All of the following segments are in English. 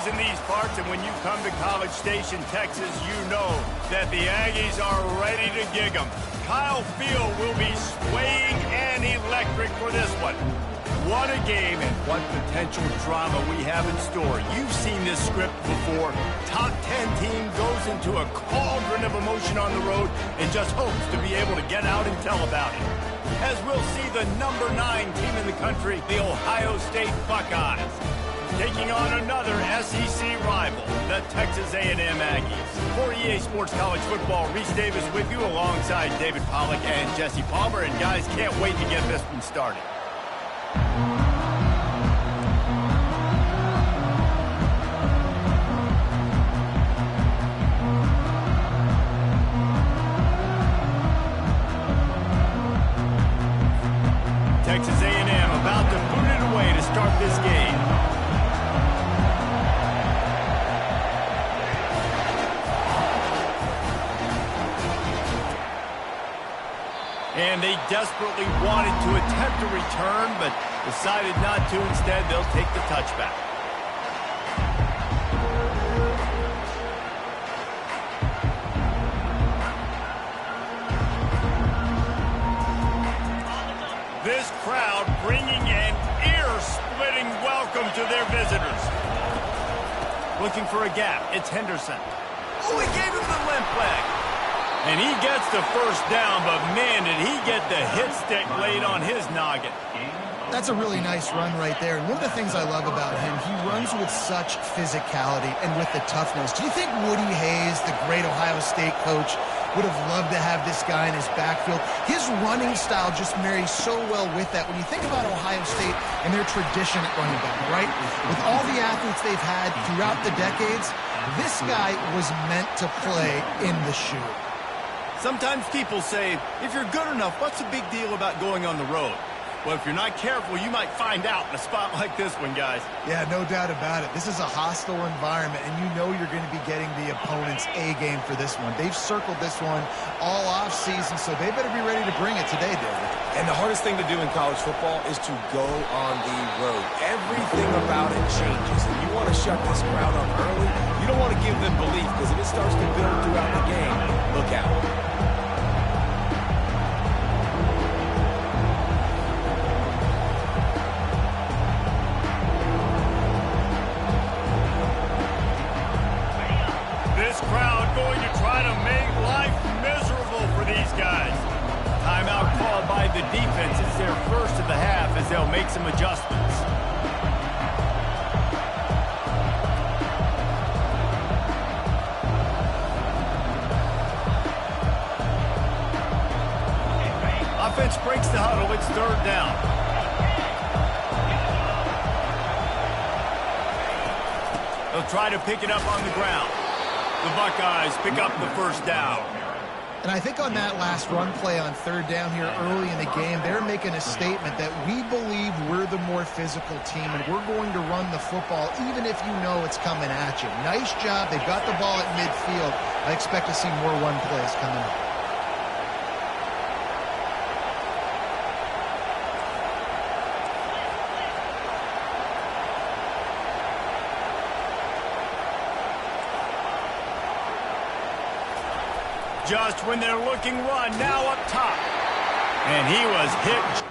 things in these parts, and when you come to College Station, Texas, you know that the Aggies are ready to gig 'em. Kyle Field will be swaying and electric for this one. What a game and what potential drama we have in store. You've seen this script before. Top 10 team goes into a cauldron of emotion on the road and just hopes to be able to get out and tell about it. As we'll see the number 9 team in the country, the Ohio State Buckeyes, taking on another SEC rival, the Texas A&M Aggies. For EA Sports College Football, Reese Davis with you alongside David Pollack and Jesse Palmer. And guys, can't wait to get this one started. Texas A&M about to boot it away to start this game. And they desperately wanted to attempt a return, but decided not to. Instead, they'll take the touchback. This crowd bringing an ear-splitting welcome to their visitors. Looking for a gap. It's Henderson. Oh, he gave him the limp leg. And he gets the first down, but man, did he get the hit stick laid on his noggin. That's a really nice run right there. And one of the things I love about him, he runs with such physicality and with the toughness. Do you think Woody Hayes, the great Ohio State coach, would have loved to have this guy in his backfield? His running style just marries so well with that. When you think about Ohio State and their tradition at running back, right? With all the athletes they've had throughout the decades, this guy was meant to play in the shoe. Sometimes people say, if you're good enough, what's the big deal about going on the road? Well, if you're not careful, you might find out in a spot like this one, guys. Yeah, no doubt about it. This is a hostile environment, and you know you're going to be getting the opponent's A game for this one. They've circled this one all offseason, so they better be ready to bring it today, David. And the hardest thing to do in college football is to go on the road. Everything about it changes, and you want to shut this crowd up early. You don't want to give them belief, because if it starts to build throughout the game, look out. This crowd going to try to make life miserable for these guys. Timeout called by the defense. It's their first of the half as they'll make some adjustments. Offense breaks the huddle. It's third down. They'll try to pick it up on the ground. The Buckeyes pick up the first down. And I think on that last run play on third down here early in the game, they're making a statement that we believe we're the more physical team and we're going to run the football even if you know it's coming at you. Nice job. They've got the ball at midfield. I expect to see more run plays coming up. Just when they're looking run, now up top. And he was hit.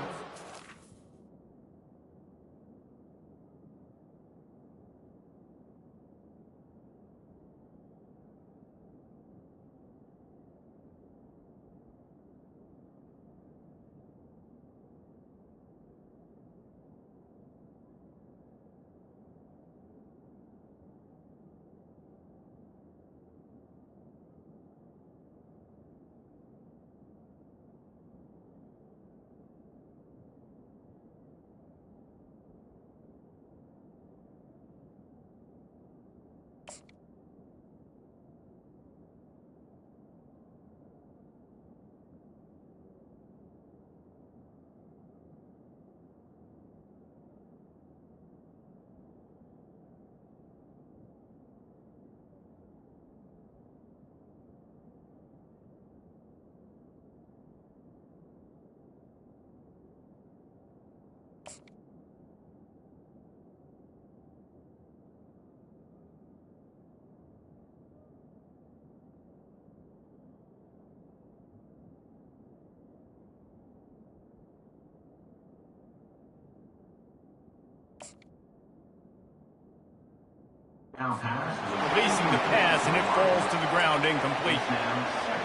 Releasing the pass, and it falls to the ground incomplete.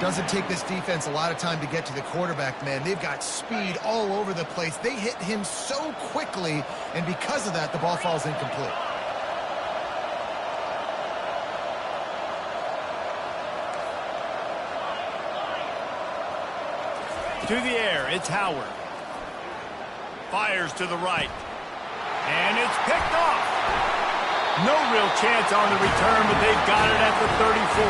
Doesn't take this defense a lot of time to get to the quarterback, man. They've got speed all over the place. They hit him so quickly, and because of that, the ball falls incomplete. To the air, it's Howard. Fires to the right. And it's picked off. No real chance on the return, but they've got it at the 34.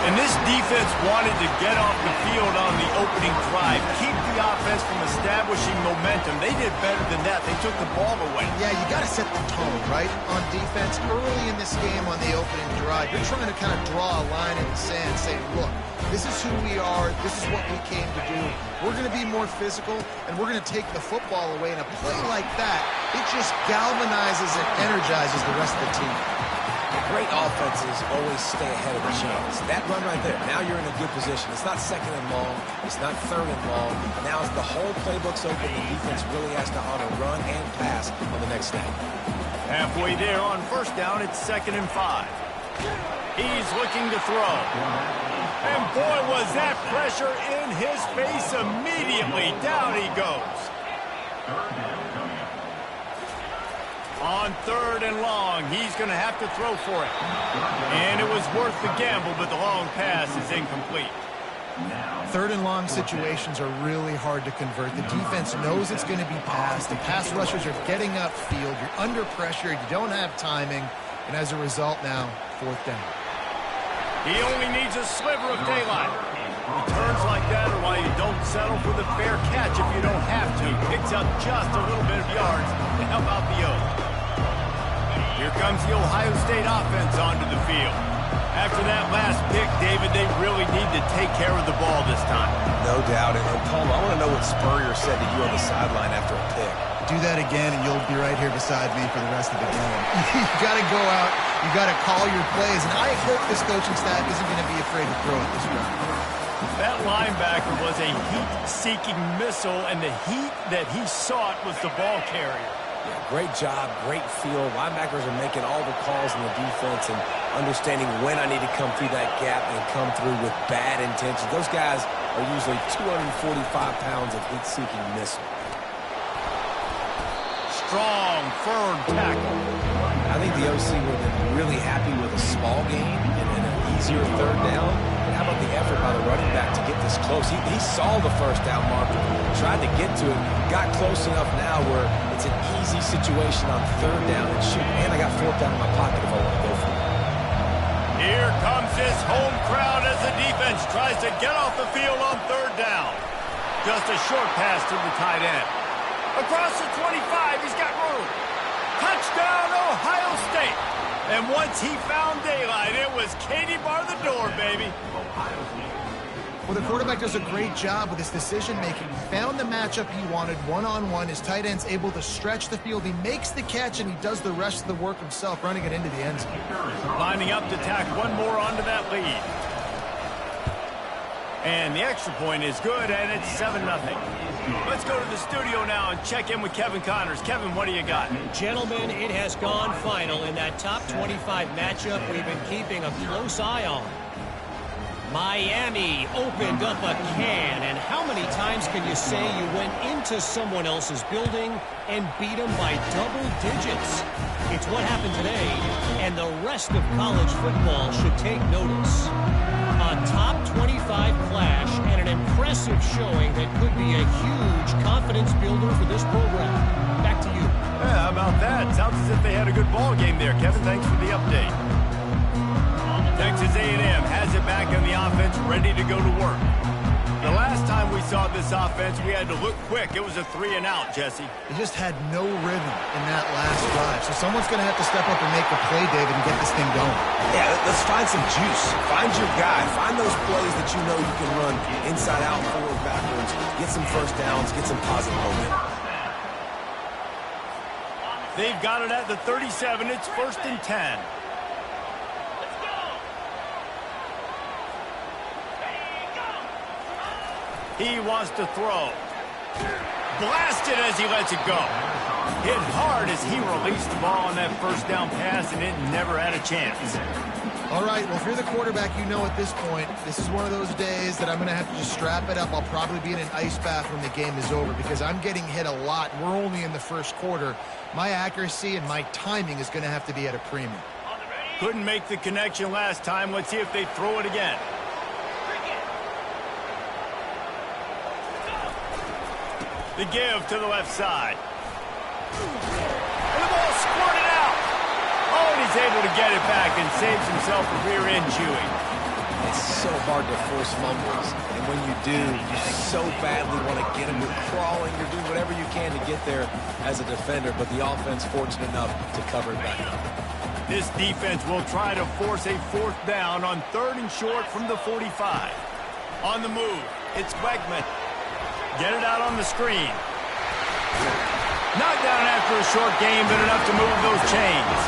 And this defense wanted to get off the field on the opening drive, keep the offense from establishing momentum. They did better than that. They took the ball away. Yeah, you got to set the tone, right, on defense. Early in this game on the opening drive, you're trying to kind of draw a line in the sand, saying, look, this is who we are. This is what we came to do. We're going to be more physical, and we're going to take the football away. And a play like that, it just galvanizes and energizes the rest of the team. Great offenses always stay ahead of the chains. That run right there, now you're in a good position. It's not second and long. It's not third and long. Now as the whole playbook's open, the defense really has to honor run and pass on the next snap. Halfway there on first down, it's 2nd and 5. He's looking to throw. And boy, was that pressure in his face immediately. Down he goes. On 3rd and long, he's going to have to throw for it. And it was worth the gamble, but the long pass is incomplete. 3rd and long situations are really hard to convert. The defense knows it's going to be passed. The pass rushers are getting upfield. You're under pressure. You don't have timing. And as a result now, 4th down. He only needs a sliver of daylight. Returns like that are why you don't settle for the fair catch if you don't have to. Picks up just a little bit of yards to help out the Oaks. Here comes the Ohio State offense onto the field. After that last pick, David, they really need to take care of the ball this time. No doubt. And Paul, I want to know what Spurrier said to you on the sideline after a pick. Do that again, and you'll be right here beside me for the rest of the game. You got to go out. You got to call your plays. And I hope this coaching staff isn't going to be afraid to throw it this way. That linebacker was a heat-seeking missile, and the heat that he sought was the ball carrier. Yeah, great job, great feel. Linebackers are making all the calls in the defense and understanding when I need to come through that gap and come through with bad intentions. Those guys are usually 245 pounds of heat-seeking missile. Strong, firm tackle. I think the OC would have been really happy with a small gain and an easier 3rd down. But how about the effort by the running back to get this close? He saw the 1st down marker, tried to get to it, got close enough now where it's an easy situation on 3rd down and shoot. And I got 4th down in my pocket if I want to go for it. Here comes this home crowd as the defense tries to get off the field on 3rd down. Just a short pass to the tight end. Across the 25, he's got room. Touchdown, Ohio State. And once he found daylight, it was Katie bar the door, baby. Well, the quarterback does a great job with his decision-making. He found the matchup he wanted one-on-one. His tight end's able to stretch the field. He makes the catch, and he does the rest of the work himself, running it into the end zone. Lining up to tack one more onto that lead. And the extra point is good, and it's 7-0. Let's go to the studio now and check in with Kevin Connors. Kevin, what do you got? Gentlemen, it has gone final in that top 25 matchup we've been keeping a close eye on. Miami opened up a can, and how many times can you say you went into someone else's building and beat them by double digits? It's what happened today, and the rest of college football should take notice. A top 25 clash and an impressive showing that could be a huge confidence builder for this program. Back to you. Yeah, how about that? Sounds as if they had a good ball game there. Kevin, thanks for the update. Texas A&M has it back on the offense, ready to go to work. The last time we saw this offense, we had to look quick. It was a 3-and-out, Jesse. They just had no rhythm in that last drive. So someone's going to have to step up and make a play, David, and get this thing going. Yeah, let's find some juice. Find your guy. Find those plays that you know you can run inside out, forward, backwards. Get some 1st downs. Get some positive momentum. They've got it at the 37. It's 1st and 10. He wants to throw. Blasted as he lets it go. Hit hard as he released the ball on that first down pass, and it never had a chance. All right, well, if you're the quarterback, you know at this point, this is one of those days that I'm going to have to just strap it up. I'll probably be in an ice bath when the game is over because I'm getting hit a lot. We're only in the first quarter. My accuracy and my timing is going to have to be at a premium. Couldn't make the connection last time. Let's see if they throw it again. The give to the left side. And the ball squirted out. Oh, and he's able to get it back and saves himself a rear end chewing. It's so hard to force fumbles, and when you do, you so badly want to get them. You're crawling, you're doing whatever you can to get there as a defender, but the offense fortunate enough to cover it back up. This defense will try to force a fourth down on 3rd and short from the 45. On the move, it's Wegman. Get it out on the screen. Knocked down after a short game, but enough to move those chains.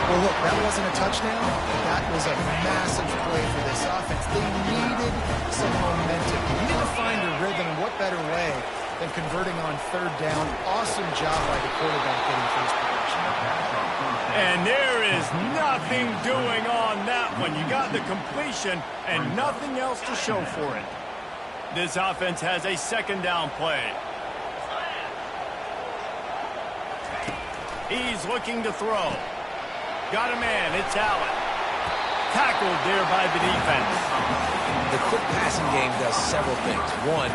Well, look, that wasn't a touchdown. That was a massive play for this offense. They needed some momentum. They needed to find a rhythm, and what better way than converting on 3rd down. Awesome job by the quarterback getting first progression. And there is nothing doing on that one. You got the completion and nothing else to show for it. This offense has a 2nd down play. He's looking to throw. Got a man, it's Allen. Tackled there by the defense. The quick passing game does several things. One,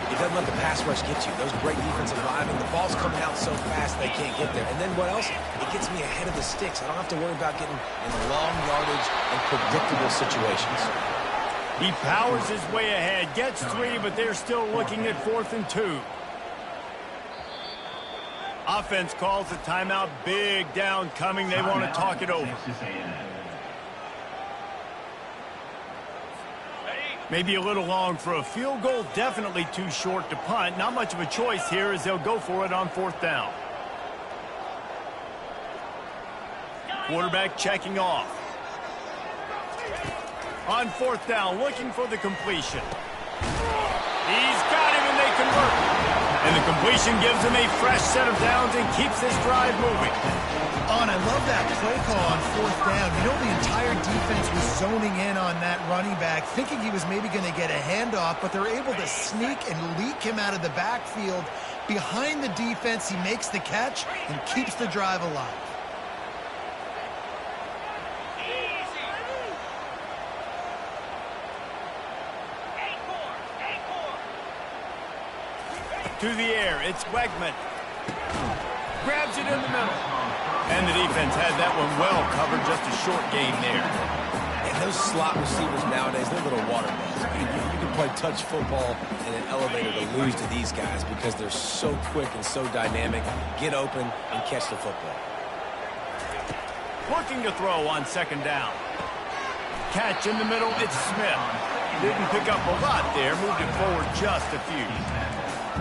it doesn't let the pass rush get you. Those great defensive linemen, the ball's coming out so fast they can't get there. And then what else? It gets me ahead of the sticks. I don't have to worry about getting in long yardage and predictable situations. He powers his way ahead, gets 3, but they're still looking at 4th and 2. Offense calls a timeout. Big down coming. They want to talk it over. Maybe a little long for a field goal. Definitely too short to punt. Not much of a choice here as they'll go for it on 4th down. Quarterback checking off. On 4th down, looking for the completion. He's got him, and they convert. And the completion gives him a fresh set of downs and keeps this drive moving. Oh, and I love that play call on 4th down. You know, the entire defense was zoning in on that running back, thinking he was maybe going to get a handoff, but they're able to sneak and leak him out of the backfield. Behind the defense, he makes the catch and keeps the drive alive. To the air, it's Wegman. Grabs it in the middle. And the defense had that one well covered, just a short gain there. And those slot receivers nowadays, they're little water balls. You can play touch football in an elevator to lose to these guys because they're so quick and so dynamic. Get open and catch the football. Looking to throw on 2nd down. Catch in the middle, it's Smith. Didn't pick up a lot there, moved it forward just a few.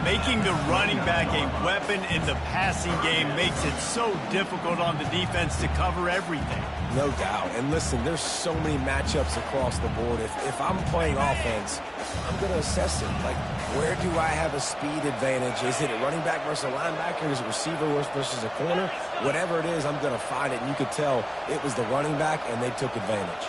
Making the running back a weapon in the passing game makes it so difficult on the defense to cover everything. No doubt. And listen, there's so many matchups across the board. If I'm playing offense, I'm going to assess it. Like, where do I have a speed advantage? Is it a running back versus a linebacker? Is it a receiver versus a corner? Whatever it is, I'm going to find it. And you could tell it was the running back, and they took advantage.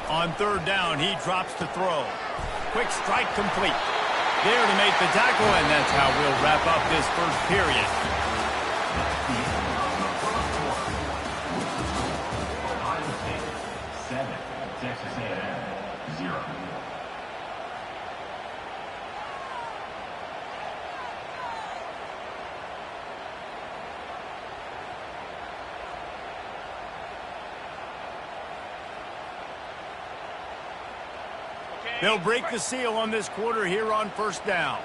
On 3rd down, he drops to throw. Quick strike complete. There to make the tackle, and that's how we'll wrap up this first period. Texas A&M 0. They'll break the seal on this quarter here on 1st down.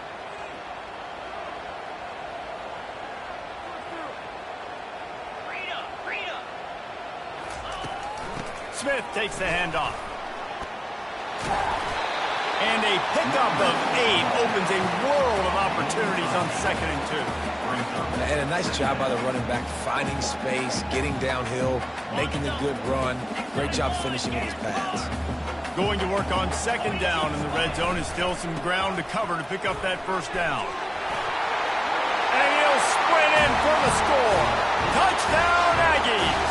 Smith takes the handoff. And a pickup of 8 opens a world of opportunities on 2nd and 2. And a nice job by the running back, finding space, getting downhill, making a good run. Great job finishing with his pads. Going to work on 2nd down in the red zone is still some ground to cover to pick up that 1st down. And he'll sprint in for the score. Touchdown, Aggies!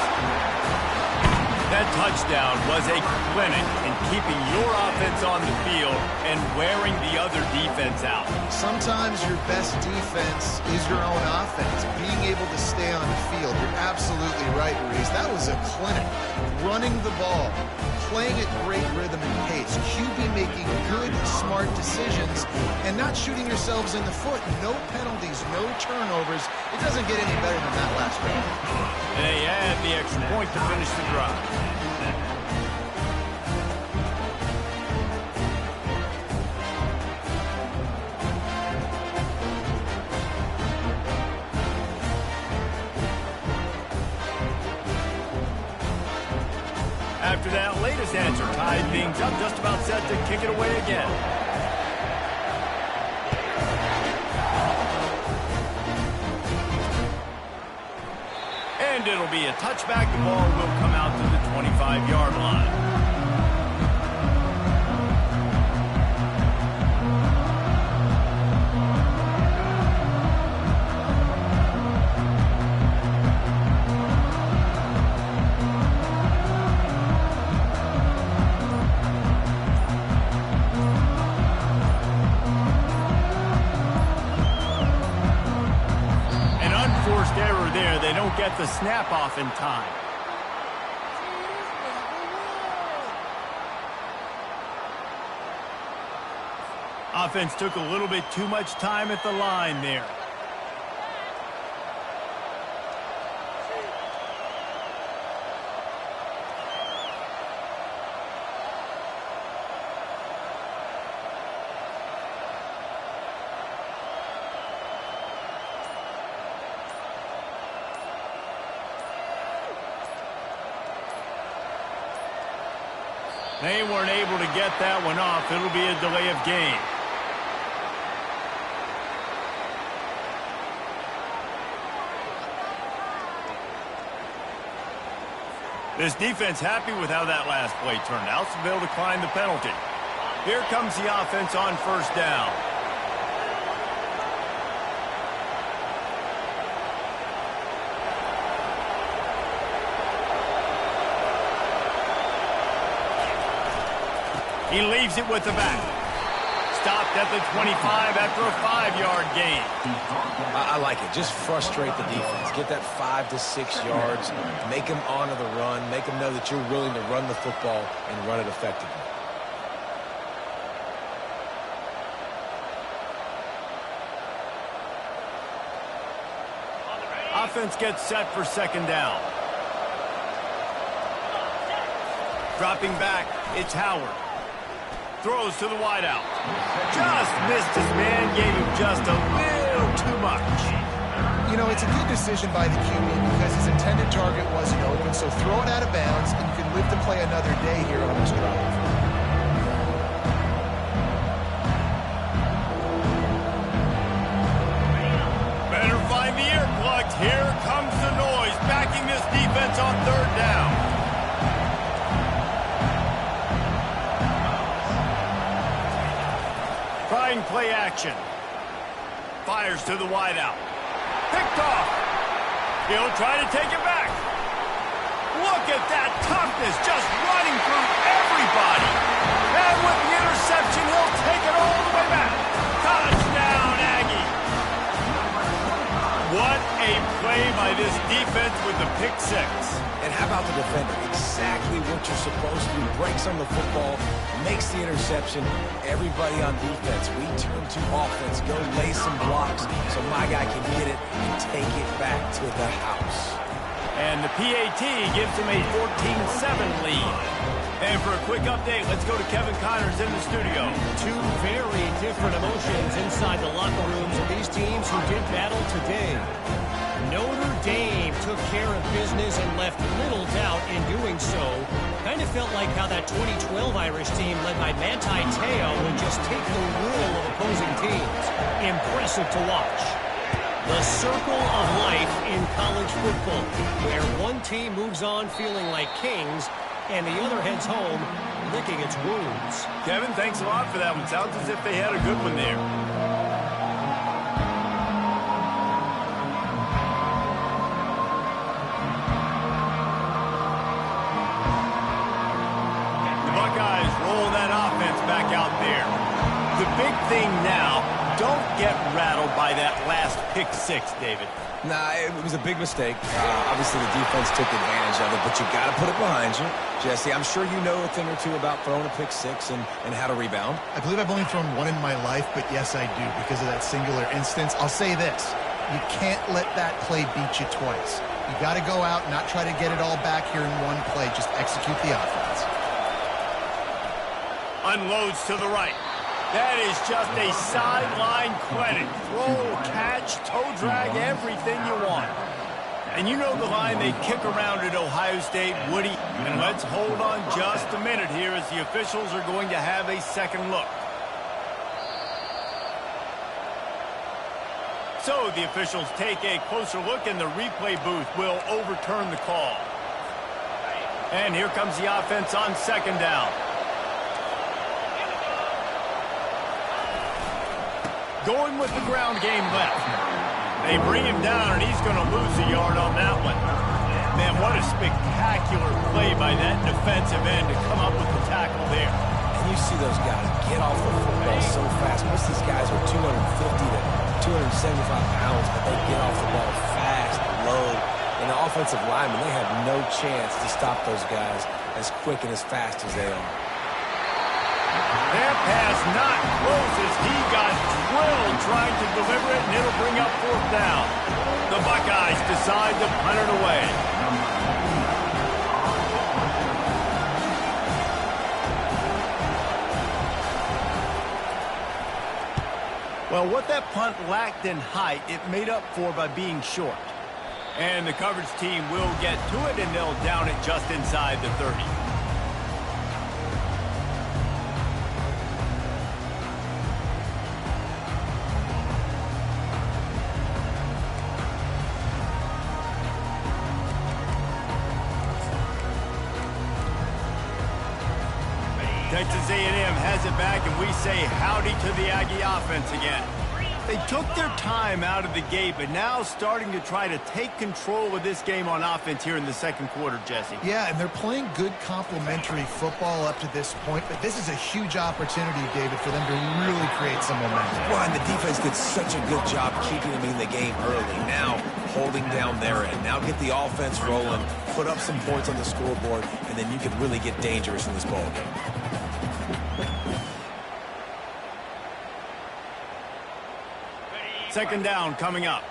That touchdown was a clinic in keeping your offense on the field and wearing the other defense out. Sometimes your best defense is your own offense, being able to stay on the field. You're absolutely right, Reese. That was a clinic. Running the ball, playing at great rhythm and pace, QB making good, smart decisions, and not shooting yourselves in the foot. No penalties, no turnovers. It doesn't get any better than that last drive. They add the extra point to finish the drive. After that latest answer, tied things up, just about set to kick it away again. And it'll be a touchback. The ball will come out to the 25-yard line. Error there. They don't get the snap off in time. Offense took a little bit too much time at the line there. They weren't able to get that one off. It'll be a delay of game. This defense happy with how that last play turned out, so they'll decline the penalty. Here comes the offense on 1st down. He leaves it with the back. Stopped at the 25 after a 5-yard gain. I like it. Just frustrate the defense. Get that 5 to 6 yards. Make them honor the run. Make them know that you're willing to run the football and run it effectively. Offense gets set for 2nd down. Dropping back, it's Howard. Throws to the wideout. Just missed his man, gave him just a little too much. You know, it's a good decision by the QB because his intended target wasn't open, so throw it out of bounds, and you can live to play another day here on this drive. Better find the earplugs. Here comes the noise, backing this defense on 3rd down. Trying play action. Fires to the wideout. Picked off. He'll try to take it back. Look at that toughness, just running through everybody. And with the interception, he'll take it all the way back. Touchdown, Aggie. What a play by this defense with the pick 6. And how about the defender? Exactly what you're supposed to do. Breaks on the football, makes the interception. Everybody on defense, we turn to offense. Go lay some blocks so my guy can get it and take it back to the house. And the PAT gives him a 14-7 lead. And for a quick update, let's go to Kevin Connors in the studio. Two very different emotions inside the locker rooms of these teams who did battle today. Notre Dame took care of business and left little doubt in doing so. Kind of felt like how that 2012 Irish team led by Manti Te'o would just take the will of opposing teams. Impressive to watch. The circle of life in college football, where one team moves on feeling like kings and the other heads home licking its wounds. Kevin, thanks a lot for that one. Sounds as if they had a good one there. The Buckeyes roll that offense back out there. The big thing now, don't get rattled by that last pick six, David. Nah, it was a big mistake. Obviously, the defense took advantage of it, but you got to put it behind you. Jesse, I'm sure you know a thing or two about throwing a pick six and how to rebound. I believe I've only thrown one in my life, but yes, I do because of that singular instance. I'll say this. You can't let that play beat you twice. You got to go out and not try to get it all back here in one play. Just execute the offense. Unloads to the right. That is just a sideline credit. Throw, catch, toe drag, everything you want. And you know the line they kick around at Ohio State, Woody. And let's hold on just a minute here as the officials are going to have a second look. So the officials take a closer look and the replay booth will overturn the call. And here comes the offense on second down. Going with the ground game left. They bring him down, and he's going to lose a yard on that one. Man, what a spectacular play by that defensive end to come up with the tackle there. And you see those guys get off the football so fast. Most of these guys are 250 to 275 pounds, but they get off the ball fast, low. And the offensive linemen, they have no chance to stop those guys as quick and as fast as they are. That pass not close as he got drilled trying to deliver it, and it'll bring up fourth down. The Buckeyes decide to punt it away. Well, what that punt lacked in height, it made up for by being short. And the coverage team will get to it, and they'll down it just inside the 30. Texas A&M has it back, and we say howdy to the Aggie offense again. They took their time out of the gate, but now starting to try to take control of this game on offense here in the second quarter, Jesse. Yeah, and they're playing good complementary football up to this point, but this is a huge opportunity, David, for them to really create some momentum. Well, and the defense did such a good job keeping them in the game early. Now, holding down their end. Now get the offense rolling, put up some points on the scoreboard, and then you can really get dangerous in this ball game. Second down coming up.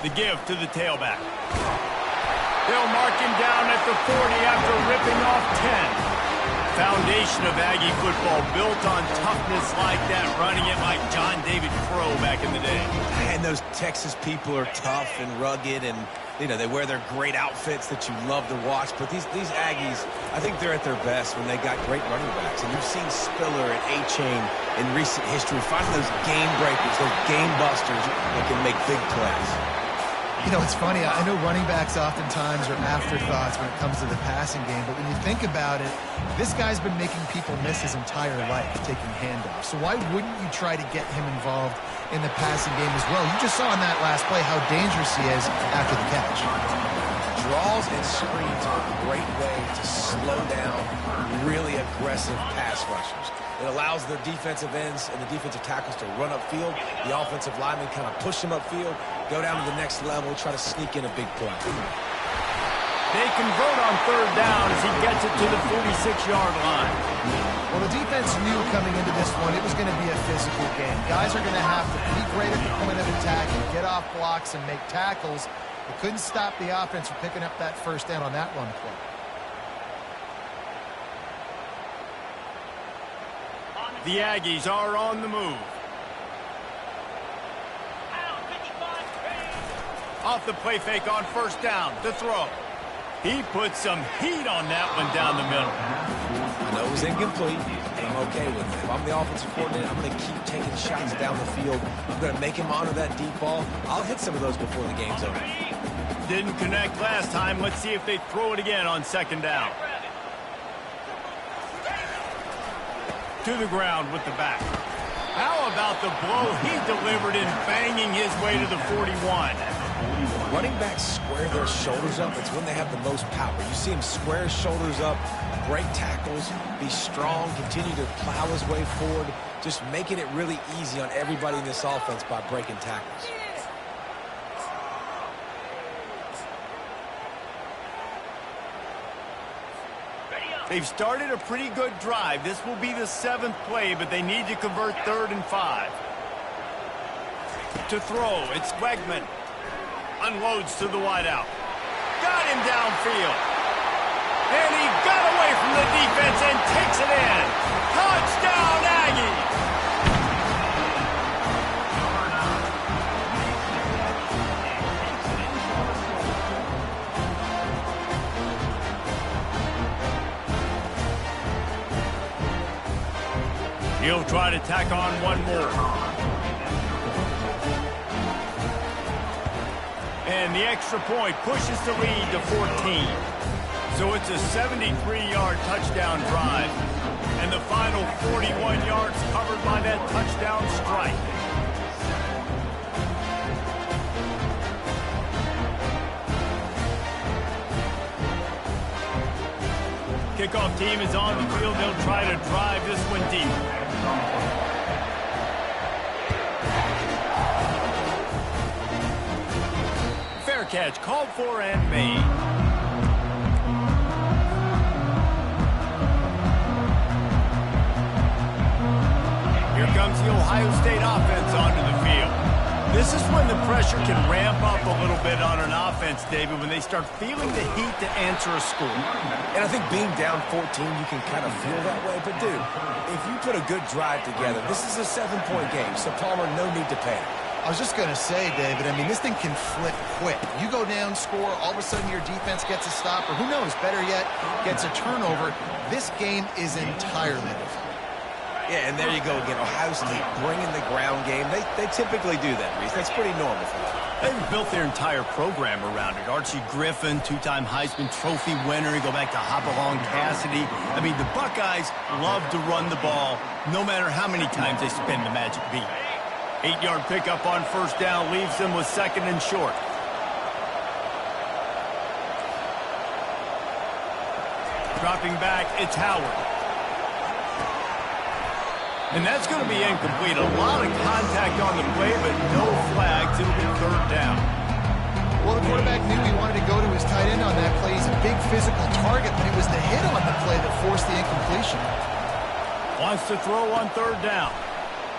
The give to the tailback. They'll mark him down at the 40 after ripping off 10. Foundation of Aggie football built on toughness like that, running it like John David Crow back in the day. And those Texas people are tough and rugged, and you know they wear their great outfits that you love to watch. But these Aggies, I think they're at their best when they got great running backs. And you've seen Spiller and A-Chain in recent history finding those game breakers, those game busters that can make big plays. You know, it's funny. I know running backs oftentimes are afterthoughts when it comes to the passing game, but when you think about it, this guy's been making people miss his entire life taking handoffs. So why wouldn't you try to get him involved in the passing game as well? You just saw in that last play how dangerous he is after the catch. Draws and screens are a great way to slow down really aggressive pass rushers. It allows the defensive ends and the defensive tackles to run upfield. The offensive linemen kind of push them upfield, go down to the next level, try to sneak in a big play. They convert on third down as he gets it to the 46-yard line. Well, the defense knew coming into this one it was going to be a physical game. Guys are going to have to be great at the point of attack and get off blocks and make tackles. They couldn't stop the offense from picking up that first down on that run play. The Aggies are on the move. Off the play fake on first down. The throw. He put some heat on that one down the middle. I know it was incomplete, and I'm okay with it. If I'm the offensive coordinator, I'm going to keep taking shots down the field. I'm going to make him honor that deep ball. I'll hit some of those before the game's over. Didn't connect last time. Let's see if they throw it again on second down. To the ground with the back. How about the blow he delivered in banging his way to the 41? Running backs square their shoulders up. It's when they have the most power. You see him square his shoulders up, break tackles, be strong, continue to plow his way forward, just making it really easy on everybody in this offense by breaking tackles. They've started a pretty good drive. This will be the 7th play, but they need to convert 3rd and 5. To throw, it's Wegman. Unloads to the wideout. Got him downfield. And he got away from the defense and takes it in. Touchdown, Aggies! He'll try to tack on one more. And the extra point pushes the lead to 14. So it's a 73-yard touchdown drive. And the final 41 yards covered by that touchdown strike. Kickoff team is on the field. They'll try to drive this one deep. Fair catch, called for and made. Here comes the Ohio State offense onto the field. This is when the pressure can ramp up a little bit on an offense, David, when they start feeling the heat to answer a score. And I think being down 14, you can kind of feel that way. But, dude, if you put a good drive together, this is a 7-point game, so Palmer, no need to panic. I was just going to say, David, I mean, this thing can flip quick. You go down, score, all of a sudden your defense gets a stop, or who knows, better yet, gets a turnover. This game is entirely different. Yeah, and there you go again. Ohio State bringing the ground game. They typically do that, Reese. That's pretty normal for them. They've built their entire program around it. Archie Griffin, 2-time Heisman Trophy winner. You go back to Hopalong Cassidy. I mean, the Buckeyes love to run the ball, no matter how many times they spin the magic beat. 8-yard pickup on first down leaves them with 2nd and short. Dropping back, it's Howard. And that's going to be incomplete. A lot of contact on the play, but no flags. It'll be 3rd down. Well, the quarterback knew he wanted to go to his tight end on that play. He's a big physical target, but it was the hit on the play that forced the incompletion. Wants to throw on 3rd down.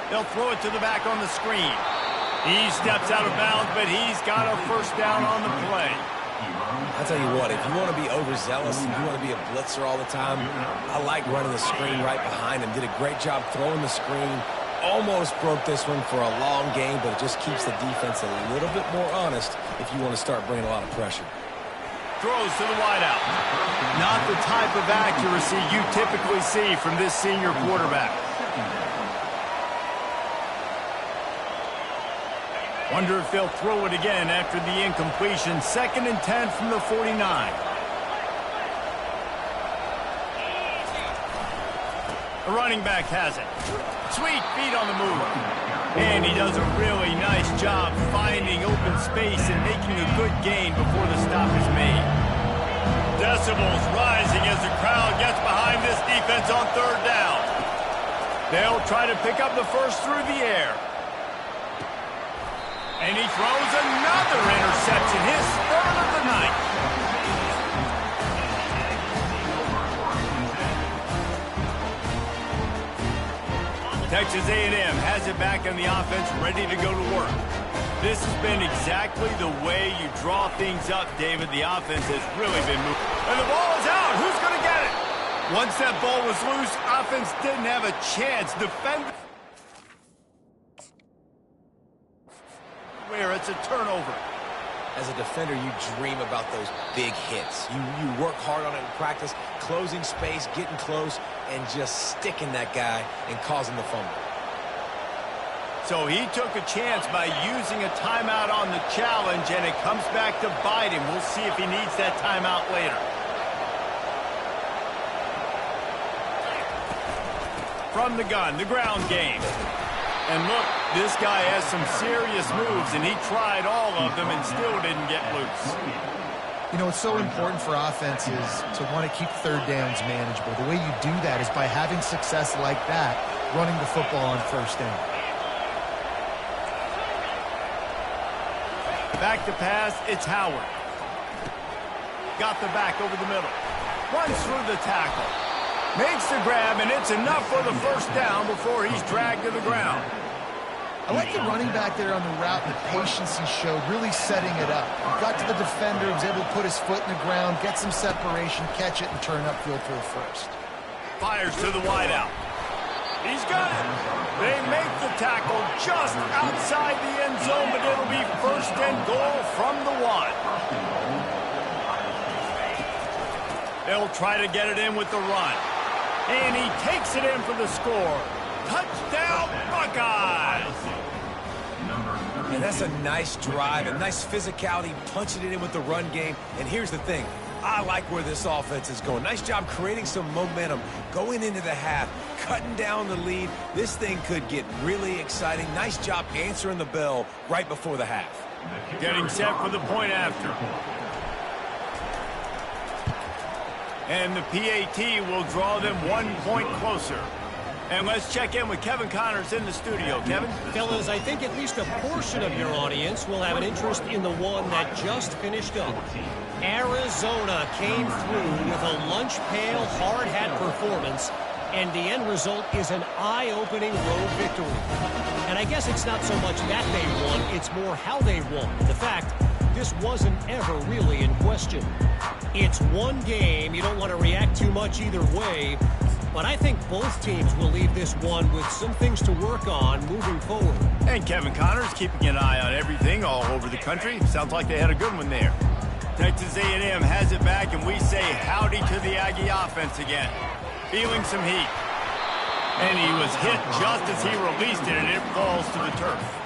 They'll throw it to the back on the screen. He steps out of bounds, but he's got a first down on the play. I'll tell you what, if you want to be overzealous and you want to be a blitzer all the time, I like running the screen right behind him. Did a great job throwing the screen. Almost broke this one for a long game, but it just keeps the defense a little bit more honest if you want to start bringing a lot of pressure. Throws to the wideout. Not the type of accuracy you typically see from this senior quarterback. Wonder if they'll throw it again after the incompletion. 2nd and 10 from the 49. The running back has it. Sweet feet on the move. And he does a really nice job finding open space and making a good gain before the stop is made. Decibels rising as the crowd gets behind this defense on 3rd down. They'll try to pick up the first through the air. And he throws another interception, his 3rd of the night. Texas A&M has it back in the offense, ready to go to work. This has been exactly the way you draw things up, David. The offense has really been moving. And the ball is out. Who's going to get it? Once that ball was loose, offense didn't have a chance. Defend. Where it's a turnover. As a defender, you dream about those big hits. You work hard on it in practice, closing space, getting close, and just sticking that guy and causing the fumble. So he took a chance by using a timeout on the challenge, and it comes back to bite him. We'll see if he needs that timeout later. From the gun, the ground game. And look, this guy has some serious moves, and he tried all of them and still didn't get loose. You know, it's so important for offenses to want to keep third downs manageable. The way you do that is by having success like that, running the football on first down. Back to pass, it's Howard. Got the back over the middle. Runs through the tackle. Makes the grab, and it's enough for the first down before he's dragged to the ground. I like the running back there on the route and the patience he showed, really setting it up. He got to the defender, was able to put his foot in the ground, get some separation, catch it, and turn upfield for a first. Fires to the wideout. He's got it. They make the tackle just outside the end zone, but it'll be first and goal from the 1. They'll try to get it in with the run. And he takes it in for the score. Touchdown, Buckeyes! And that's a nice drive, a nice physicality, punching it in with the run game. And here's the thing. I like where this offense is going. Nice job creating some momentum, going into the half, cutting down the lead. This thing could get really exciting. Nice job answering the bell right before the half. Getting set for the point after. And the PAT will draw them 1 point closer. And let's check in with Kevin Connors in the studio. Kevin? Fellas, I think at least a portion of your audience will have an interest in the one that just finished up. Arizona came through with a lunch pail hard hat performance, and the end result is an eye-opening road victory. And I guess it's not so much that they won, it's more how they won. The fact, this wasn't ever really in question. It's one game. You don't want to react too much either way. But I think both teams will leave this one with some things to work on moving forward. And Kevin Connors keeping an eye on everything all over the country. Sounds like they had a good one there. Texas A&M has it back, and we say howdy to the Aggie offense again. Feeling some heat. And he was hit just as he released it, and it falls to the turf.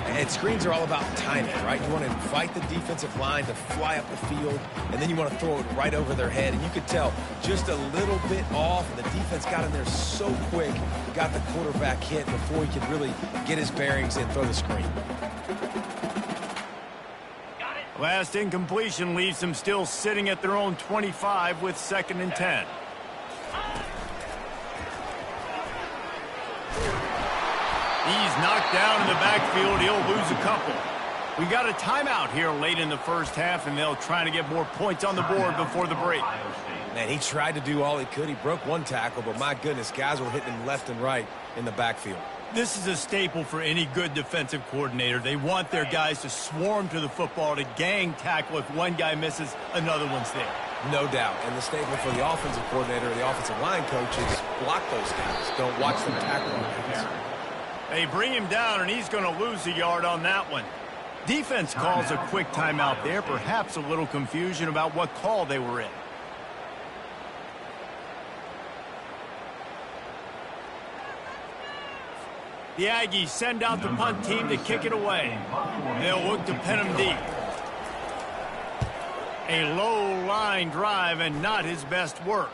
And screens are all about timing, right? You want to invite the defensive line to fly up the field, and then you want to throw it right over their head. And you could tell just a little bit off, and the defense got in there so quick, got the quarterback hit before he could really get his bearings and throw the screen. Last incompletion leaves them still sitting at their own 25 with 2nd and 10. He's knocked down in the backfield. He'll lose a couple. We got a timeout here late in the first half, and they'll try to get more points on the board before the break. Man, he tried to do all he could. He broke one tackle, but my goodness, guys were hitting him left and right in the backfield. This is a staple for any good defensive coordinator. They want their guys to swarm to the football, to gang tackle. If one guy misses, another one's there. No doubt. And the staple for the offensive coordinator or the offensive line coach is block those guys. Don't watch them tackle them. They bring him down, and he's going to lose a yard on that one. Defense calls a quick timeout there. Perhaps a little confusion about what call they were in. The Aggies send out the punt team to kick it away. They'll look to pin him deep. A low line drive and not his best work.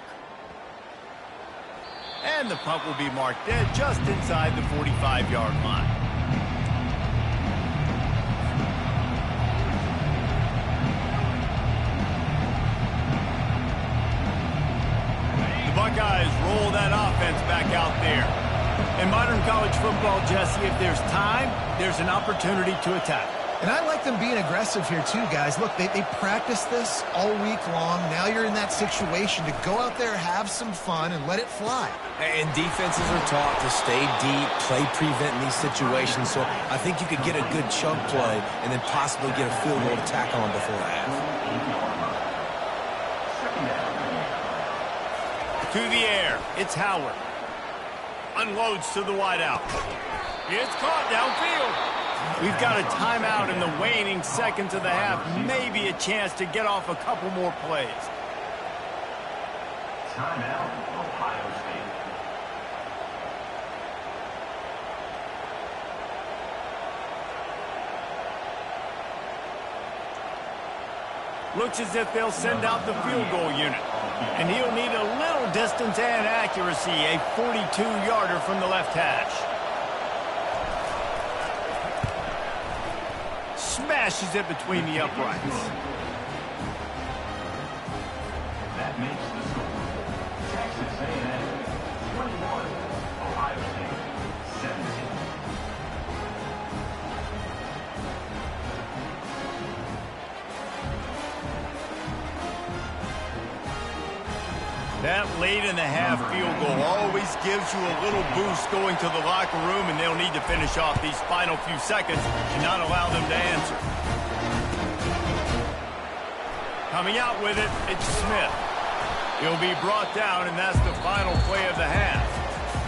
And the punt will be marked dead just inside the 45-yard line. The Buckeyes roll that offense back out there. In modern college football, Jesse, if there's time, there's an opportunity to attack. And I like them being aggressive here too, guys. Look, they practice this all week long. Now you're in that situation to go out there, have some fun, and let it fly. And defenses are taught to stay deep, play prevent in these situations. So I think you could get a good chunk play and then possibly get a field goal to tack on before the half. To the air, it's Howard. Unloads to the wideout. It's caught downfield. We've got a timeout in the waning seconds of the half. Maybe a chance to get off a couple more plays. Timeout, Ohio State. Looks as if they'll send out the field goal unit. And he'll need a little distance and accuracy, a 42-yarder from the left hash. Smashes it between the uprights. That makes the score. Texas A&M 21, Ohio State 17. That late in the half field goal always gives you a little boost going to the locker room, and they'll need to finish off these final few seconds and not allow them to answer. Coming out with it, it's Smith. He'll be brought down, and that's the final play of the half.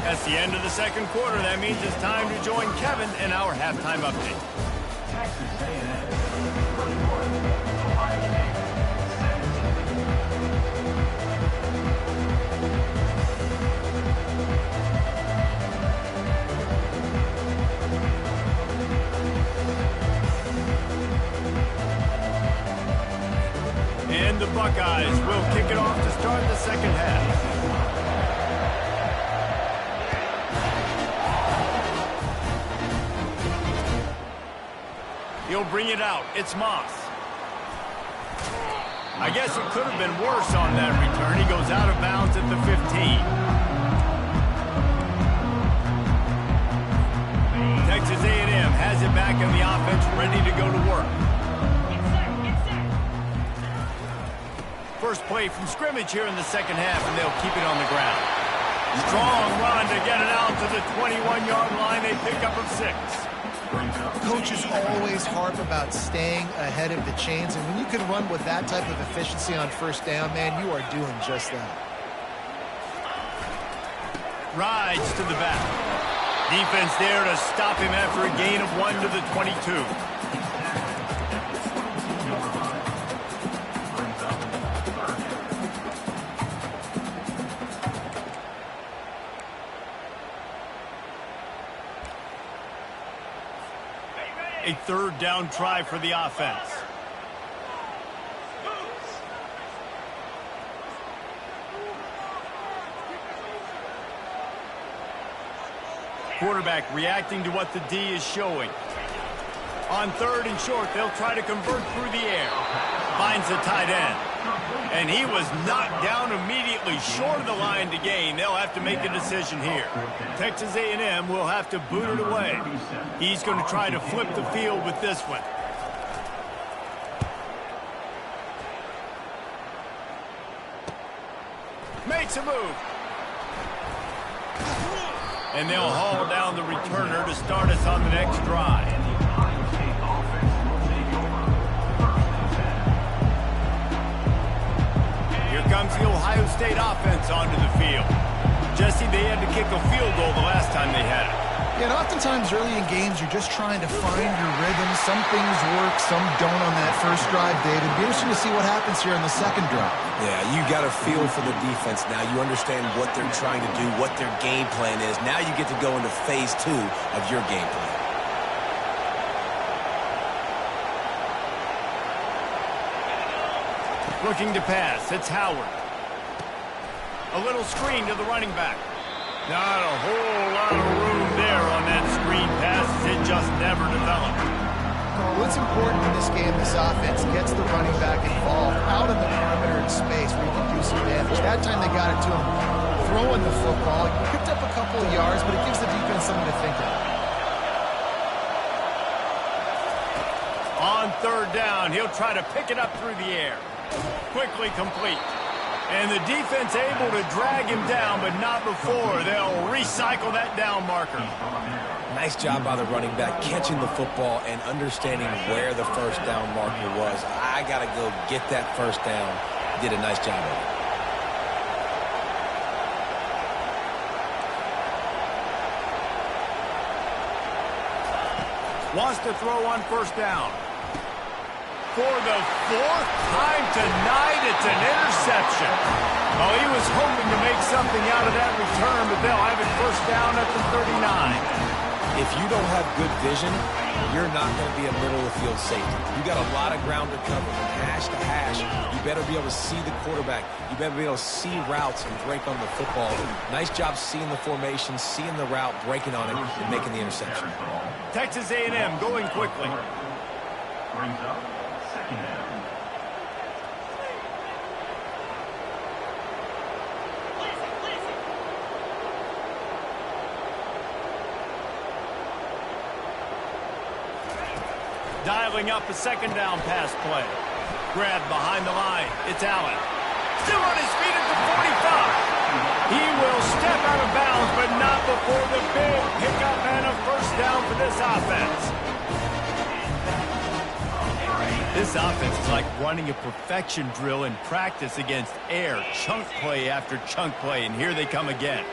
That's the end of the second quarter. That means it's time to join Kevin in our halftime update. Texas A&M 21, Ohio State 17. And the Buckeyes will kick it off to start the second half. He'll bring it out. It's Moss. I guess it could have been worse on that return. He goes out of bounds at the 15. Texas A&M has it back in the offense, ready to go to work. First play from scrimmage here in the second half, and they'll keep it on the ground. Strong run to get it out to the 21-yard line. They pick up of 6. Coaches always harp about staying ahead of the chains, and when you can run with that type of efficiency on first down, man, you are doing just that. Rides to the back. Defense there to stop him after a gain of 1 to the 22. A third down try for the offense. Quarterback reacting to what the D is showing. On third and short, they'll try to convert through the air. Finds the tight end. And he was knocked down immediately short of the line to gain. They'll have to make a decision here. Texas A&M will have to boot it away. He's going to try to flip the field with this one. Makes a move. And they'll haul down the returner to start us on the next drive. Here comes the Ohio State offense onto the field. Jesse, they had to kick a field goal the last time they had it. Yeah, and oftentimes early in games, you're just trying to find your rhythm. Some things work, some don't on that first drive, David. It'd be interesting to see what happens here in the second drive. Yeah, you got a feel for the defense now. You understand what they're trying to do, what their game plan is. Now you get to go into phase 2 of your game plan. Looking to pass. It's Howard. A little screen to the running back. Not a whole lot of room there on that screen pass. It just never developed. What's important in this game, this offense gets the running back involved out in the perimeter in space where you can do some damage. That time they got it to him throwing the football. He picked up a couple of yards, but it gives the defense something to think of. On third down, he'll try to pick it up through the air. Quickly complete. And the defense able to drag him down, but not before. They'll recycle that down marker. Nice job by the running back catching the football and understanding where the first down marker was. I got to go get that first down. Did a nice job of it. Wants to throw on first down. For the fourth time tonight, it's an interception. Oh, he was hoping to make something out of that return, but they'll have it first down at the 39. If you don't have good vision, you're not going to be a middle-of-the-field safety. You got a lot of ground to cover from hash to hash. You better be able to see the quarterback. You better be able to see routes and break on the football. Nice job seeing the formation, seeing the route, breaking on it, and making the interception. Texas A&M going quickly. Brings up second down. Dialing up a second down pass play. Grabbed behind the line. It's Allen. Still on his feet at the 45. He will step out of bounds, but not before the big pickup and a first down for this offense. This offense is like running a perfection drill in practice against air. Chunk play after chunk play, and here they come again.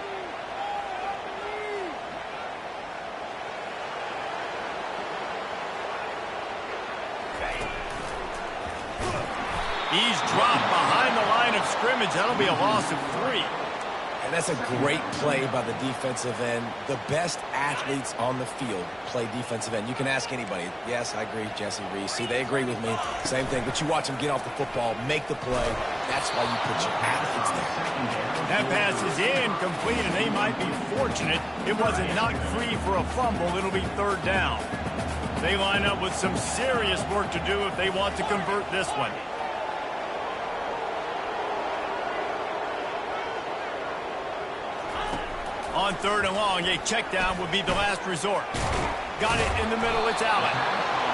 He's dropped behind the line of scrimmage. That'll be a loss of 3. And that's a great play by the defensive end. The best athletes on the field play defensive end. You can ask anybody. Yes, I agree, Jesse Reese. See, they agree with me. Same thing. But you watch them get off the football, make the play. That's why you put your athletes there. That pass is incomplete, and they might be fortunate it wasn't knocked free for a fumble. It'll be third down. They line up with some serious work to do if they want to convert this one. On third and long, a check down would be the last resort. Got it in the middle, it's Allen.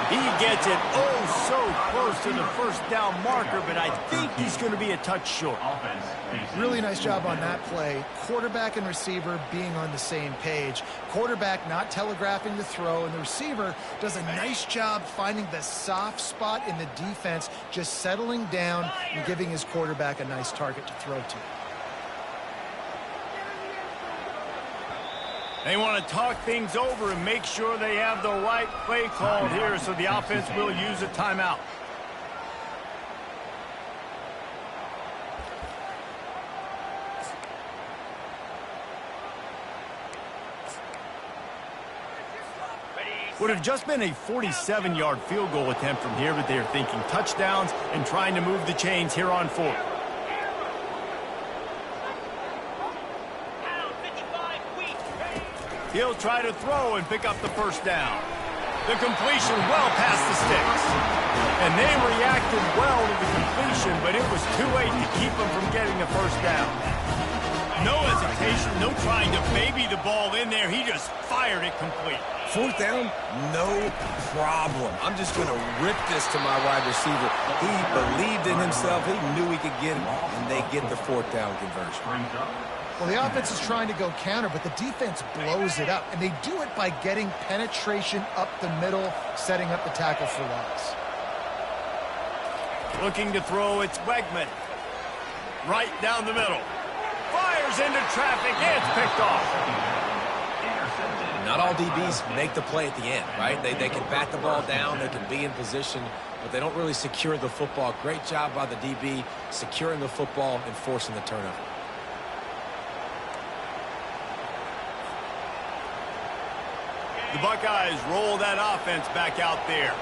He gets it oh so close to the first down marker, but I think he's going to be a touch short. Really nice job on that play. Quarterback and receiver being on the same page. Quarterback not telegraphing the throw, and the receiver does a nice job finding the soft spot in the defense, just settling down and giving his quarterback a nice target to throw to. They want to talk things over and make sure they have the right play called here, so the offense will use a timeout. Would have just been a 47-yard field goal attempt from here, but they are thinking touchdowns and trying to move the chains here on fourth. He'll try to throw and pick up the first down. The completion well past the sticks. And they reacted well to the completion, but it was too late to keep them from getting the first down. No hesitation, no trying to baby the ball in there. He just fired it complete. Fourth down, no problem. I'm just going to rip this to my wide receiver. He believed in himself. He knew he could get it, and they get the fourth down conversion. Well, the offense is trying to go counter, but the defense blows it up, and they do it by getting penetration up the middle, setting up the tackle for loss. Looking to throw, it's Wegman. Right down the middle. Fires into traffic, it's picked off. Not all DBs make the play at the end, right? They can bat the ball down, they can be in position, but they don't really secure the football. Great job by the DB securing the football and forcing the turnover. The Buckeyes roll that offense back out there.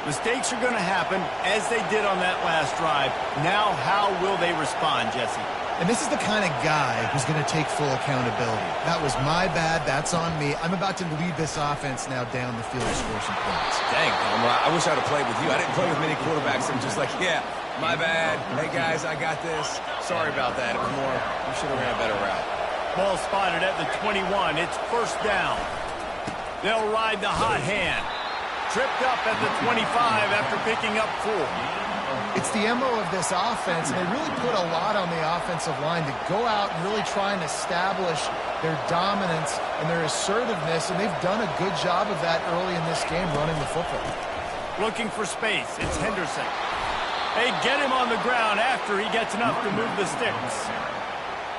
Mistakes are going to happen, as they did on that last drive. Now, how will they respond, Jesse? And this is the kind of guy who's going to take full accountability. That was my bad. That's on me. I'm about to lead this offense now down the field to score some points. Dang, I wish I'd have played with you. I didn't play with many quarterbacks. I'm just like, yeah, my bad. Hey, guys, I got this. Sorry about that. It was more, you should have ran a better route. Ball spotted at the 21. It's first down. They'll ride the hot hand. Tripped up at the 25 after picking up 4. It's the MO of this offense, and they really put a lot on the offensive line to go out and really try and establish their dominance and their assertiveness, and they've done a good job of that early in this game running the football. Looking for space. It's Henderson. They get him on the ground after he gets enough to move the sticks.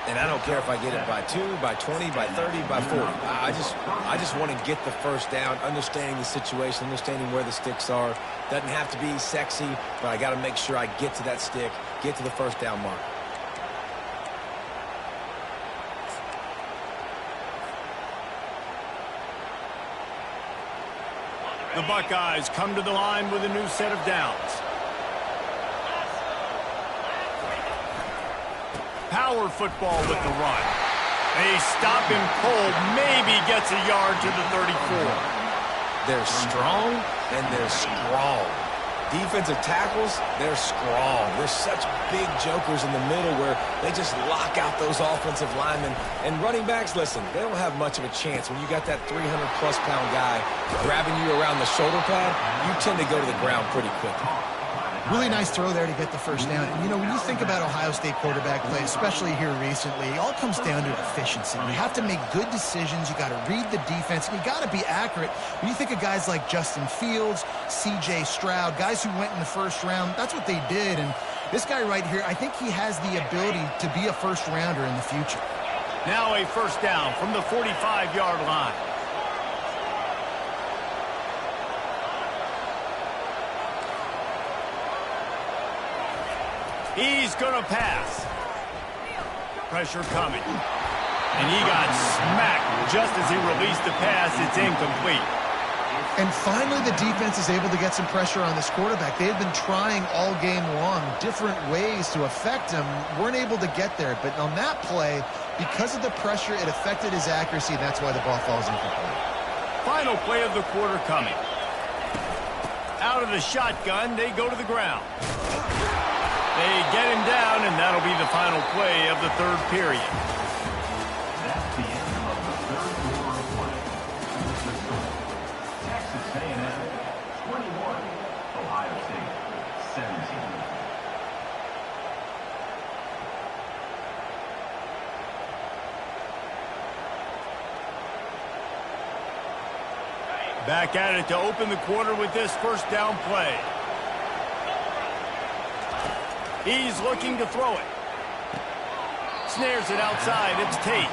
And I don't care if I get it by 2, by 20, by 30, by 40. I just want to get the first down, understanding the situation, understanding where the sticks are. Doesn't have to be sexy, but I got to make sure I get to that stick, get to the first down mark. The Buckeyes come to the line with a new set of downs. Power football with the run. They stop him cold, maybe gets a yard to the 34. They're strong and they're strong. Defensive tackles, they're strong. They're such big jokers in the middle where they just lock out those offensive linemen. And running backs, listen, they don't have much of a chance. When you got that 300-plus pound guy grabbing you around the shoulder pad, you tend to go to the ground pretty quickly. Really nice throw there to get the first down. And, you know, when you think about Ohio State quarterback play, especially here recently, it all comes down to efficiency. You have to make good decisions. You got to read the defense, and you got to be accurate. When you think of guys like Justin Fields, C.J. Stroud, guys who went in the first round, that's what they did. And this guy right here, I think he has the ability to be a first-rounder in the future. Now a first down from the 45-yard line. He's going to pass. Pressure coming. And he got smacked just as he released the pass. It's incomplete. And finally, the defense is able to get some pressure on this quarterback. They had been trying all game long different ways to affect him. Weren't able to get there. But on that play, because of the pressure, it affected his accuracy, and that's why the ball falls incomplete. Final play of the quarter coming. Out of the shotgun, they go to the ground. They get him down, and that'll be the final play of the third period. That's the end of the third quarter of play. Texas A&M 21, Ohio State 17. Back at it to open the quarter with this first down play. He's looking to throw it. Snares it outside. It's Tate.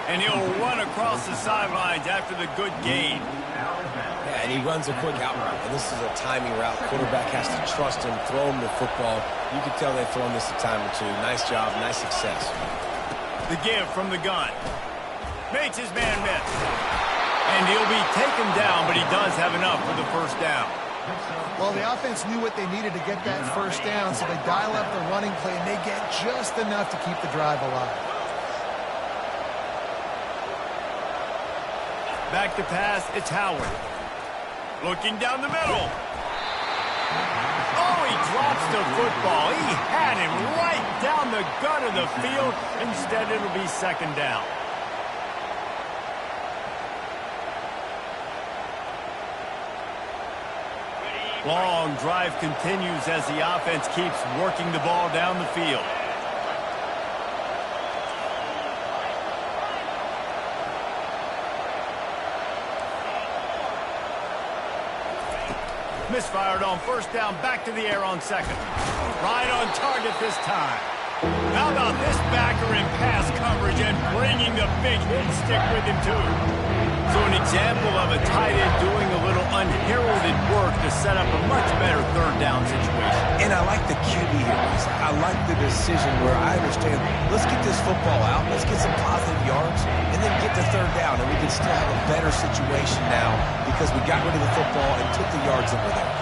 And he'll run across the sidelines after the good gain. Yeah, and he runs a quick out route. And this is a timing route. Quarterback has to trust him, throw him the football. You can tell they've thrown this a time or two. Nice job, nice success. The give from the gun. Makes his man miss. And he'll be taken down, but he does have enough for the first down. Well, the offense knew what they needed to get that first down, so they dial up the running play, and they get just enough to keep the drive alive. Back to pass, it's Howard. Looking down the middle. Oh, he drops the football. He had him right down the gut of the field. Instead, it'll be second down. Long drive continues as the offense keeps working the ball down the field. Misfired on first down, back to the air on second. Right on target this time. How about this backer in pass coverage and bringing the big hit stick with him too? So an example of a tight end doing a little unheralded work to set up a much better third down situation. And I like the QB here. I like the decision where I understand, let's get this football out, let's get some positive yards, and then get to third down, and we can still have a better situation now because we got rid of the football and took the yards that were there.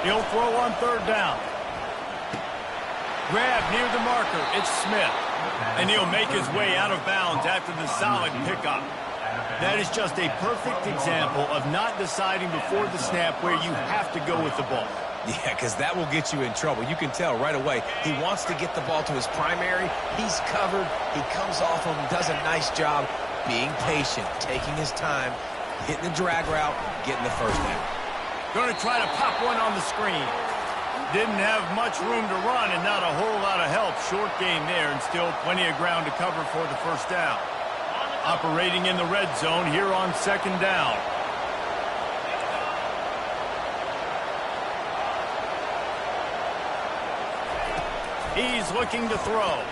He'll throw on third down. Grab near the marker. It's Smith. And he'll make his way out of bounds after the solid pickup. That is just a perfect example of not deciding before the snap where you have to go with the ball. Yeah, because that will get you in trouble. You can tell right away he wants to get the ball to his primary. He's covered. He comes off him, does a nice job being patient, taking his time, hitting the drag route, getting the first down. Going to try to pop one on the screen. Didn't have much room to run and not a whole lot of help. Short gain there and still plenty of ground to cover for the first down. Operating in the red zone here on second down. He's looking to throw.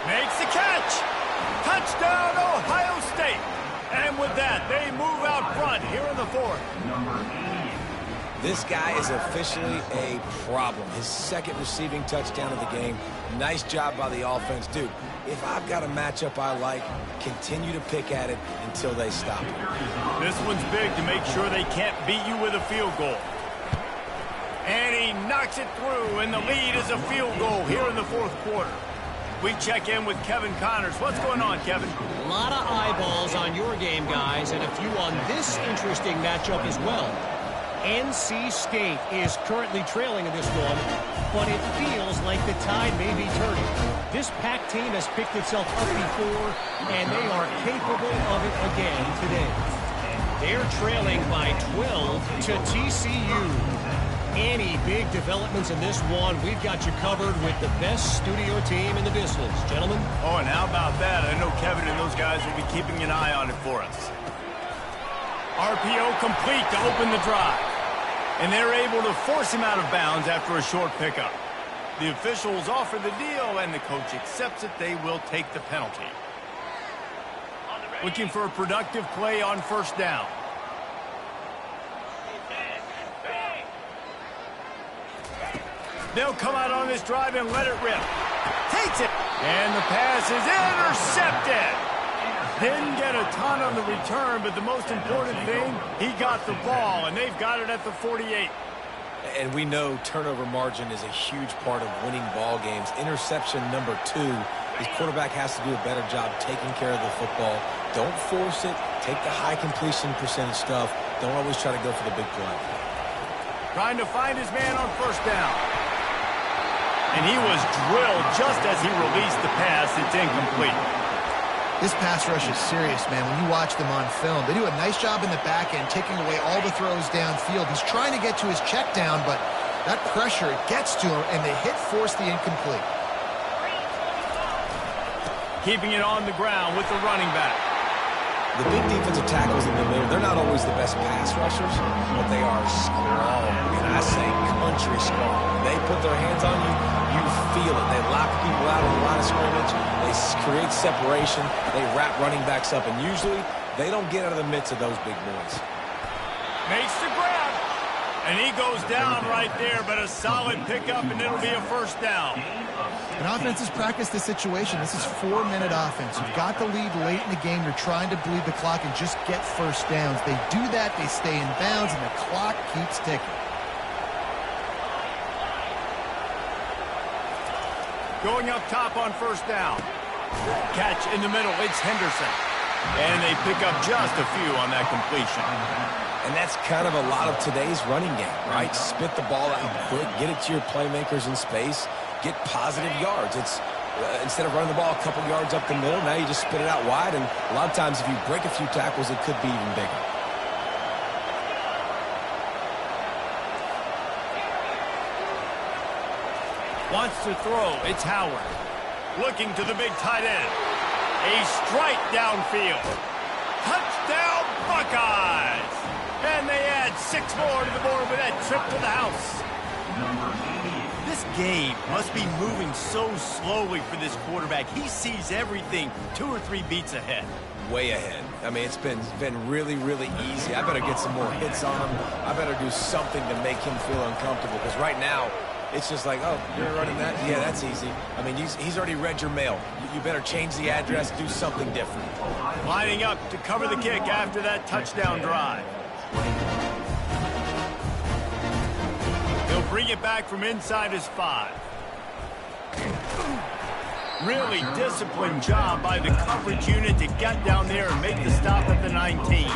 Makes the catch. Touchdown, Ohio State. And with that, they move out front here in the fourth. This guy is officially a problem. His second receiving touchdown of the game. Nice job by the offense. Dude, if I've got a matchup I like, continue to pick at it until they stop it. This one's big to make sure they can't beat you with a field goal. And he knocks it through, and the lead is a field goal here in the fourth quarter. We check in with Kevin Connors. What's going on, Kevin? A lot of eyeballs on your game, guys, and a few on this interesting matchup as well. NC State is currently trailing in this one, but it feels like the tide may be turning. This Pac team has picked itself up before, and they are capable of it again today. They're trailing by 12 to TCU. Any big developments in this one, we've got you covered with the best studio team in the business. Gentlemen? Oh, and how about that? I know Kevin and those guys will be keeping an eye on it for us. RPO complete to open the drive. And they're able to force him out of bounds after a short pickup. The officials offer the deal, and the coach accepts it. They will take the penalty. Looking for a productive play on first down. They'll come out on this drive and let it rip. Takes it. And the pass is intercepted. Didn't get a ton on the return, but the most important thing, he got the ball, and they've got it at the 48. And we know turnover margin is a huge part of winning ball games. Interception number 2. His quarterback has to do a better job taking care of the football. Don't force it. Take the high completion percentage stuff. Don't always try to go for the big play. Trying to find his man on first down. And he was drilled just as he released the pass. It's incomplete. This pass rush is serious, man. When you watch them on film, they do a nice job in the back end, taking away all the throws downfield. He's trying to get to his check down, but that pressure, it gets to him, and the hit forced the incomplete. Keeping it on the ground with the running back. The big defensive tackles in the middle, they're not always the best pass rushers, but they are strong. And I say country strong. They put their hands on you, you feel it. They lock people out on the line of scrimmage. They create separation. They wrap running backs up. And usually, they don't get out of the midst of those big boys. Makes the grab. And he goes down right there, but a solid pickup, and it'll be a first down. And offenses practice this situation. This is 4-minute offense. You've got the lead late in the game. You're trying to bleed the clock and just get first downs. They do that. They stay in bounds, and the clock keeps ticking. Going up top on first down. Catch in the middle. It's Henderson. And they pick up just a few on that completion. And that's kind of a lot of today's running game, right? Spit the ball out quick, get it to your playmakers in space, get positive yards. It's instead of running the ball a couple yards up the middle, now you just spit it out wide, and a lot of times if you break a few tackles, it could be even bigger. Wants to throw. It's Howard. Looking to the big tight end. A strike downfield. Touchdown, Buckeyes! And they add 6 more to the board with that trip to the house. This game must be moving so slowly for this quarterback. He sees everything 2 or 3 beats ahead. Way ahead. I mean, it's been really, really easy. I better get some more hits on him. I better do something to make him feel uncomfortable, because right now, it's just like, oh, you're running that? Yeah, that's easy. I mean, he's already read your mail. You better change the address, do something different. Lining up to cover the kick after that touchdown drive. He'll bring it back from inside his 5. Really disciplined job by the coverage unit to get down there and make the stop at the 19.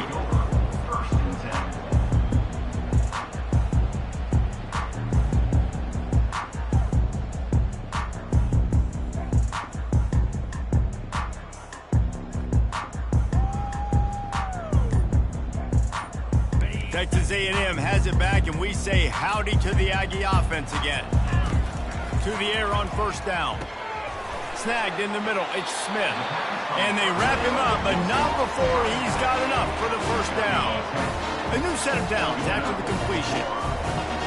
Texas A&M has it back, and we say howdy to the Aggie offense again. To the air on first down. Snagged in the middle, it's Smith. And they wrap him up, but not before he's got enough for the first down. A new set of downs after the completion.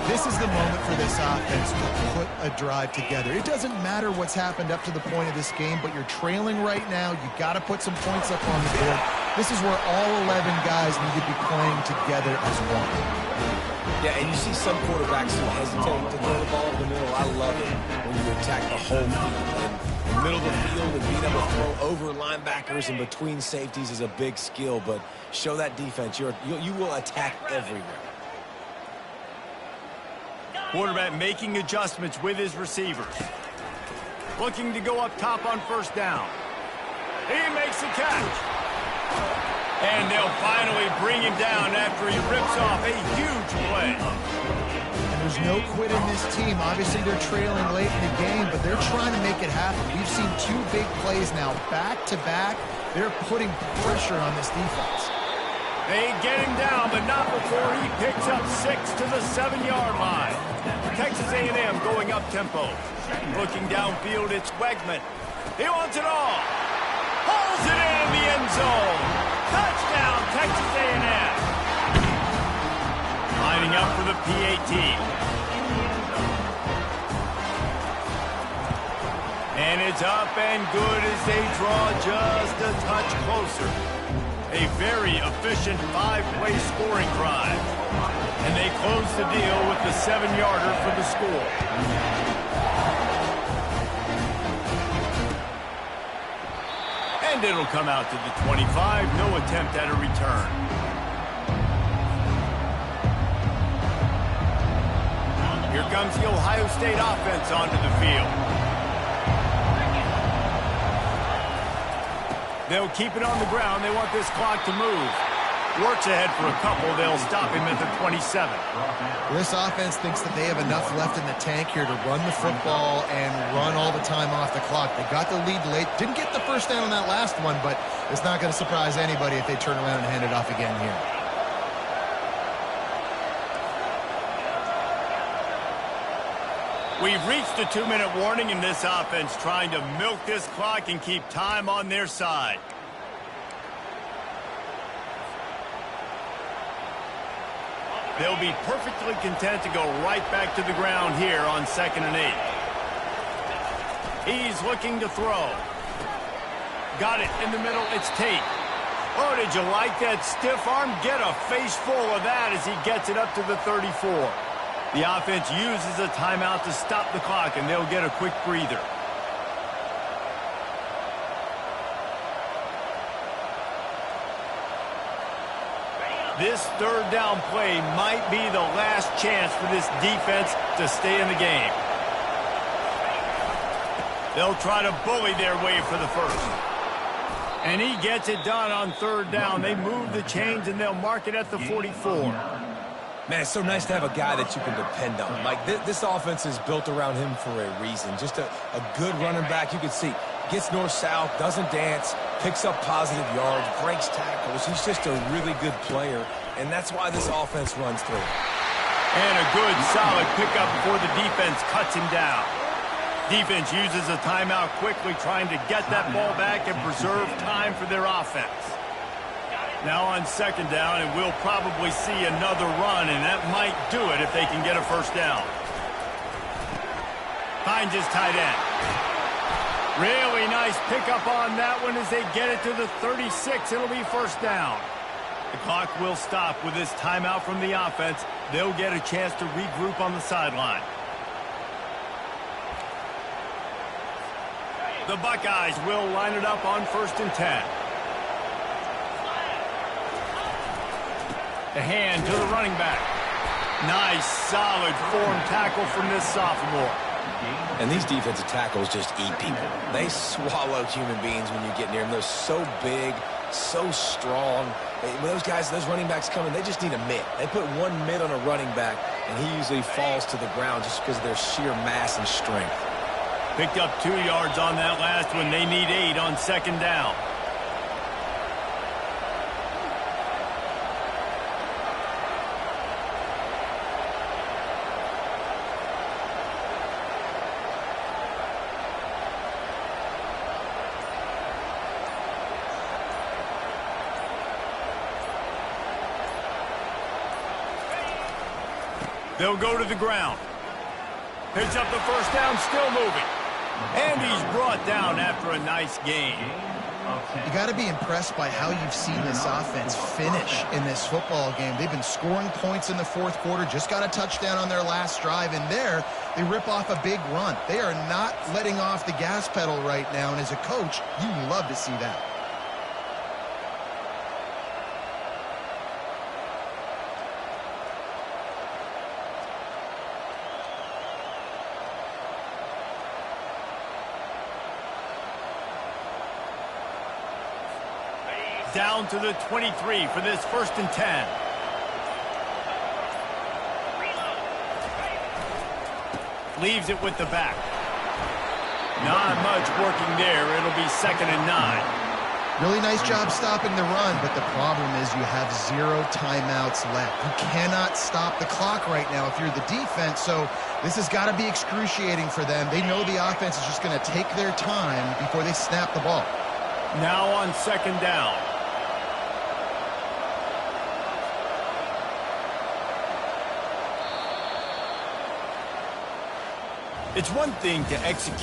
This is the moment for this offense to put a drive together. It doesn't matter what's happened up to the point of this game, but you're trailing right now. You got to put some points up on the board. This is where all 11 guys need to be playing together as one. Yeah, and you see some quarterbacks who hesitate to throw the ball in the middle. I love it when you attack the whole field. And the middle of the field and being able to throw over linebackers and between safeties is a big skill, but show that defense. You will attack everywhere. Quarterback making adjustments with his receivers. Looking to go up top on first down. He makes the catch. And they'll finally bring him down after he rips off a huge play. And there's no quit in this team. Obviously, they're trailing late in the game, but they're trying to make it happen. We've seen 2 big plays now, back-to-back. They're putting pressure on this defense. They get him down, but not before he picks up 6 to the 7-yard line. Texas A&M going up-tempo. Looking downfield, it's Wegman. He wants it all. Hauls it in the end zone. Touchdown, Texas A&M. Lining up for the PAT. And it's up and good as they draw just a touch closer. A very efficient 5-play scoring drive. And they close the deal with the 7-yarder for the score. And it'll come out to the 25. No attempt at a return. Here comes the Ohio State offense onto the field. They'll keep it on the ground. They want this clock to move. Works ahead for a couple. They'll stop him at the 27. This offense thinks that they have enough left in the tank here to run the football and run all the time off the clock. They got the lead late. Didn't get the first down on that last one, but it's not going to surprise anybody if they turn around and hand it off again here. We've reached a 2-minute warning in this offense, trying to milk this clock and keep time on their side. They'll be perfectly content to go right back to the ground here on 2nd and 8. He's looking to throw. Got it in the middle. It's Tate. Oh, did you like that stiff arm? Get a face full of that as he gets it up to the 34. The offense uses a timeout to stop the clock, and they'll get a quick breather. This 3rd down play might be the last chance for this defense to stay in the game. They'll try to bully their way for the first. And he gets it done on 3rd down. They move the chains, and they'll mark it at the 44. Man, it's so nice to have a guy that you can depend on. Like, this offense is built around him for a reason. Just a good running back. You can see, gets north-south, doesn't dance, picks up positive yards, breaks tackles. He's just a really good player, and that's why this offense runs through. And a good, solid pickup before the defense cuts him down. Defense uses a timeout quickly, trying to get that ball back and preserve time for their offense. Now on 2nd down, and we'll probably see another run, and that might do it if they can get a first down. Finds his tight end. Really nice pickup on that one as they get it to the 36. It'll be first down. The clock will stop with this timeout from the offense. They'll get a chance to regroup on the sideline. The Buckeyes will line it up on 1st and 10. The hand to the running back. Nice, solid form tackle from this sophomore. And these defensive tackles just eat people. They swallow human beings when you get near them. They're so big, so strong. When those guys, those running backs come in, they just need a mitt. They put one mitt on a running back, and he usually falls to the ground just because of their sheer mass and strength. Picked up 2 yards on that last one. They need 8 on 2nd down. They'll go to the ground. Picks up the first down, still moving. And he's brought down after a nice gain. You got to be impressed by how you've seen this offense finish in this football game. They've been scoring points in the fourth quarter, just got a touchdown on their last drive, and there they rip off a big run. They are not letting off the gas pedal right now, and as a coach, you love to see that. Down to the 23 for this 1st and 10. Leaves it with the back. Not much working there. It'll be 2nd and 9. Really nice job stopping the run, but the problem is you have 0 timeouts left. You cannot stop the clock right now if you're the defense, so this has got to be excruciating for them. They know the offense is just going to take their time before they snap the ball. Now on 2nd down. It's one thing to execute